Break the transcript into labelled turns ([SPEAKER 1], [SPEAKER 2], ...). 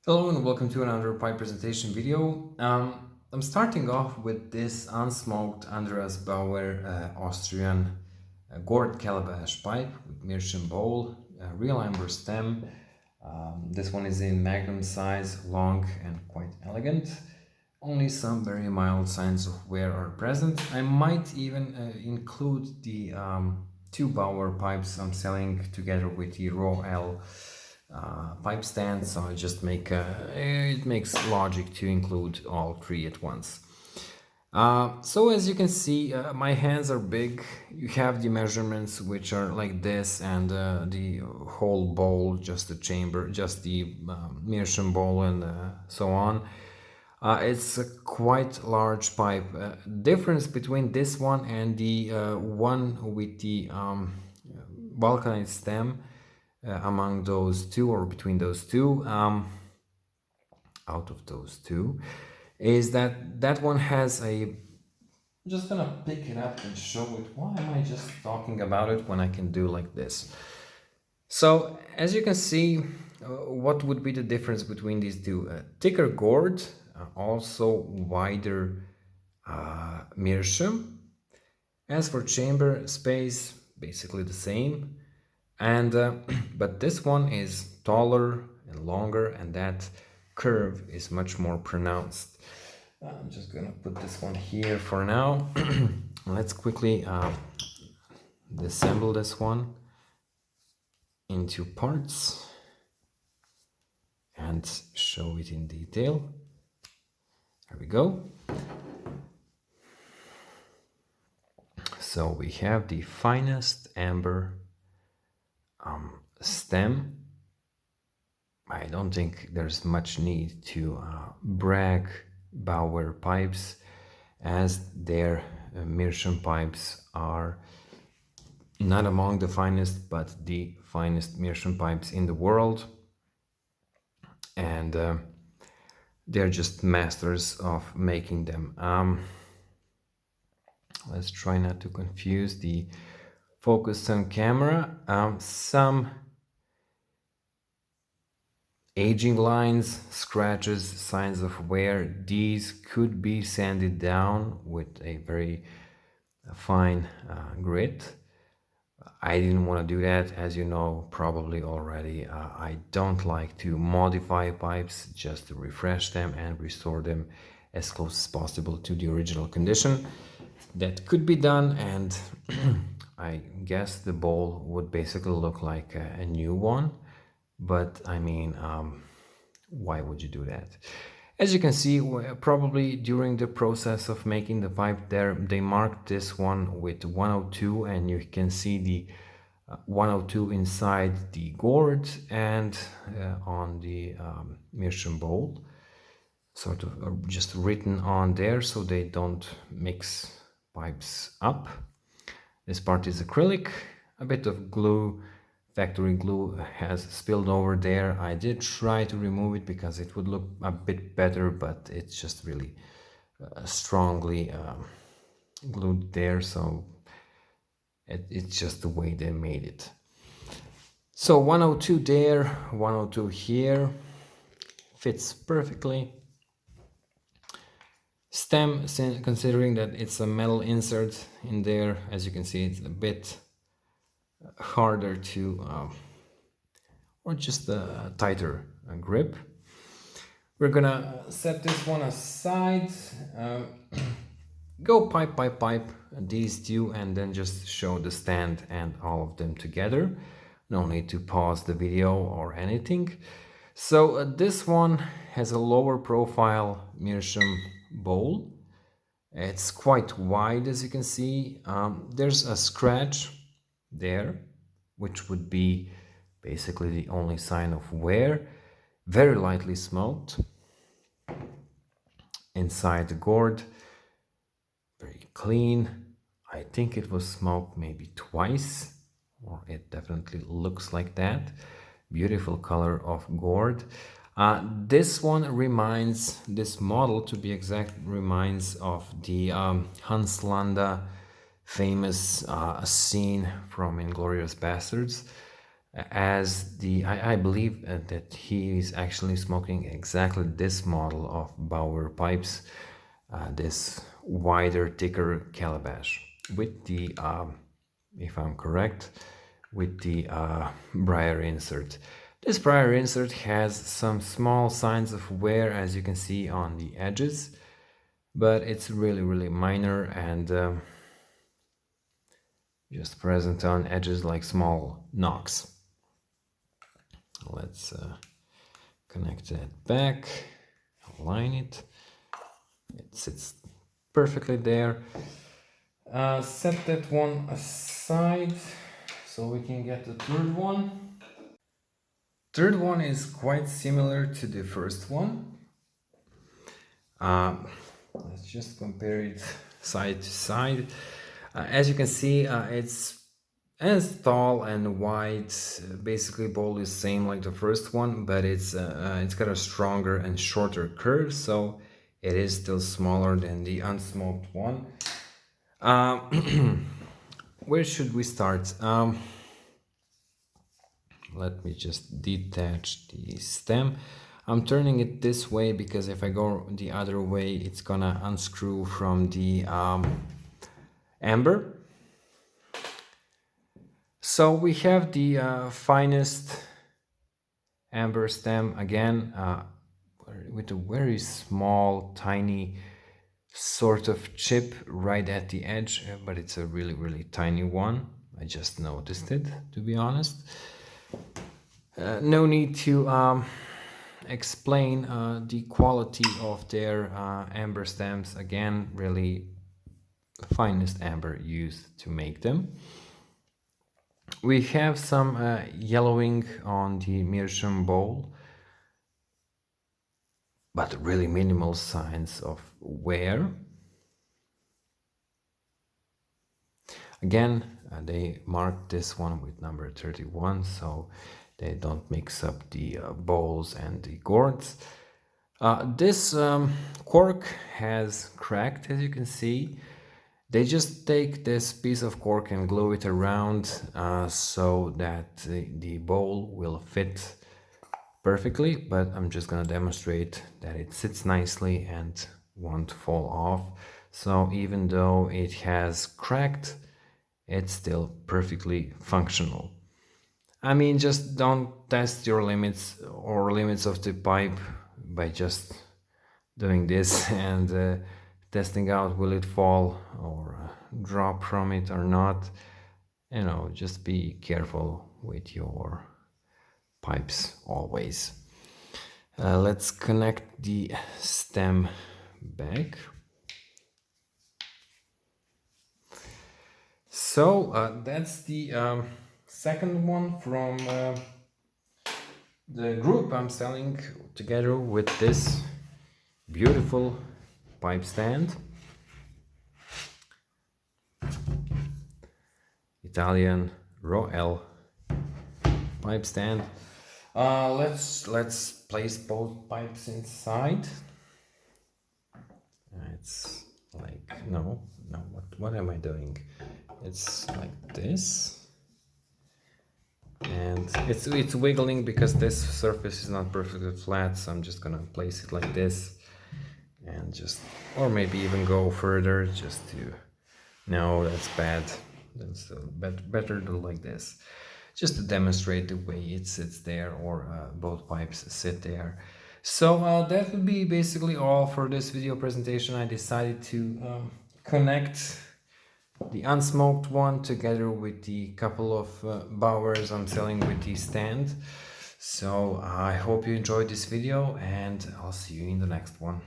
[SPEAKER 1] Hello and welcome to another pipe presentation video. I'm starting off with this unsmoked Andreas Bauer Austrian Gourd Calabash pipe with meerschaum bowl, real amber stem. This one is in magnum size, long and quite elegant. Only some very mild signs of wear are present. I might even include the two Bauer pipes I'm selling together with the raw L pipe stand, so I just make it makes logic to include all three at once. So as you can see, my hands are big. You have the measurements which are like this, and the whole bowl, just the chamber, just the meerschaum bowl, and so on. It's a quite large pipe. Difference between this one and the one with the vulcanized stem, among those two or between those two, out of those two, is that that one has a. I'm just gonna pick it up and show it. Why am I just talking about it when I can do like this? So as you can see, what would be the difference between these two? Thicker gourd, also wider meerschaum. As for chamber space, basically the same. And but this one is taller and longer, and that curve is much more pronounced. I'm just gonna put this one here for now. Let's quickly disassemble this one into parts and show it in detail. There we go. So we have the finest amber stem. I don't think there's much need to brag Bauer pipes, as their meerschaum pipes are not among the finest, but the finest meerschaum pipes in the world, and they're just masters of making them. Let's try not to confuse the focus on camera. Some aging lines, scratches, signs of wear. These could be sanded down with a very fine grit. I didn't want to do that, as you know probably already. I don't like to modify pipes, just to refresh them and restore them as close as possible to the original condition. That could be done, and I guess the bowl would basically look like a new one. But I mean, why would you do that? As you can see, probably during the process of making the pipe there, they marked this one with 102, and you can see the 102 inside the gourd and on the meerschaum bowl, sort of just written on there so they don't mix pipes up. This part is acrylic. A bit of glue, factory glue, has spilled over there. I did try to remove it because it would look a bit better, but it's just really strongly glued there, so it's just the way they made it. So 102 there, 102 here, fits perfectly. Stem, considering that it's a metal insert in there, as you can see, it's a bit harder to, or just a tighter grip. We're gonna set this one aside, go pipe by pipe, these two, and then just show the stand and all of them together. No need to pause the video or anything. So this one has a lower profile meerschaum bowl. It's quite wide, as you can see. There's a scratch there, which would be basically the only sign of wear. Very lightly smoked. Inside the gourd, very clean. I think it was smoked maybe twice, or it definitely looks like that. Beautiful color of gourd. This model to be exact, reminds of the Hanslanda famous scene from Inglorious Bastards. as I believe that he is actually smoking exactly this model of Bauer pipes, this wider, thicker Calabash with the, if I'm correct, with the briar insert. This briar insert has some small signs of wear, as you can see on the edges, but it's really minor and just present on edges like small knocks. Let's connect that back, align it. It sits perfectly there. Set that one aside so we can get the third one. Third one is quite similar to the first one. Let's just compare it side to side. As you can see, it's as tall and wide. Basically, bowl is same like the first one, but it's got a stronger and shorter curve, so it is still smaller than the unsmoked one. Where should we start? Let me just detach the stem. I'm turning it this way because if I go the other way, it's gonna unscrew from the amber. So we have the finest amber stem again, with a very small, tiny sort of chip right at the edge, but it's a really tiny one. I just noticed it, to be honest. No need to explain the quality of their amber stems. Again, really finest amber used to make them. We have some yellowing on the meerschaum bowl, but really minimal signs of wear. Again, they marked this one with number 31, so they don't mix up the bowls and the gourds. This cork has cracked, as you can see. They just take this piece of cork and glue it around so that the bowl will fit perfectly, but I'm just gonna demonstrate that it sits nicely and won't fall off. So even though it has cracked, it's still perfectly functional. I mean, just don't test your limits or limits of the pipe by just doing this and testing out will it fall or drop from it or not. You know, just be careful with your pipes always. Let's connect the stem back. So that's the second one from the group I'm selling together with this beautiful pipe stand. Italian raw L pipe stand. Let's place both pipes inside. It's like no, what am I doing? It's like this, and it's wiggling because this surface is not perfectly flat. So I'm just gonna place it like this, and just, or maybe even go further just to. No, that's bad. That's better to like this, just to demonstrate the way it sits there, or both pipes sit there. So that would be basically all for this video presentation. I decided to connect the unsmoked one together with the couple of Bauers I'm selling with the stand. So I hope you enjoyed this video, and I'll see you in the next one.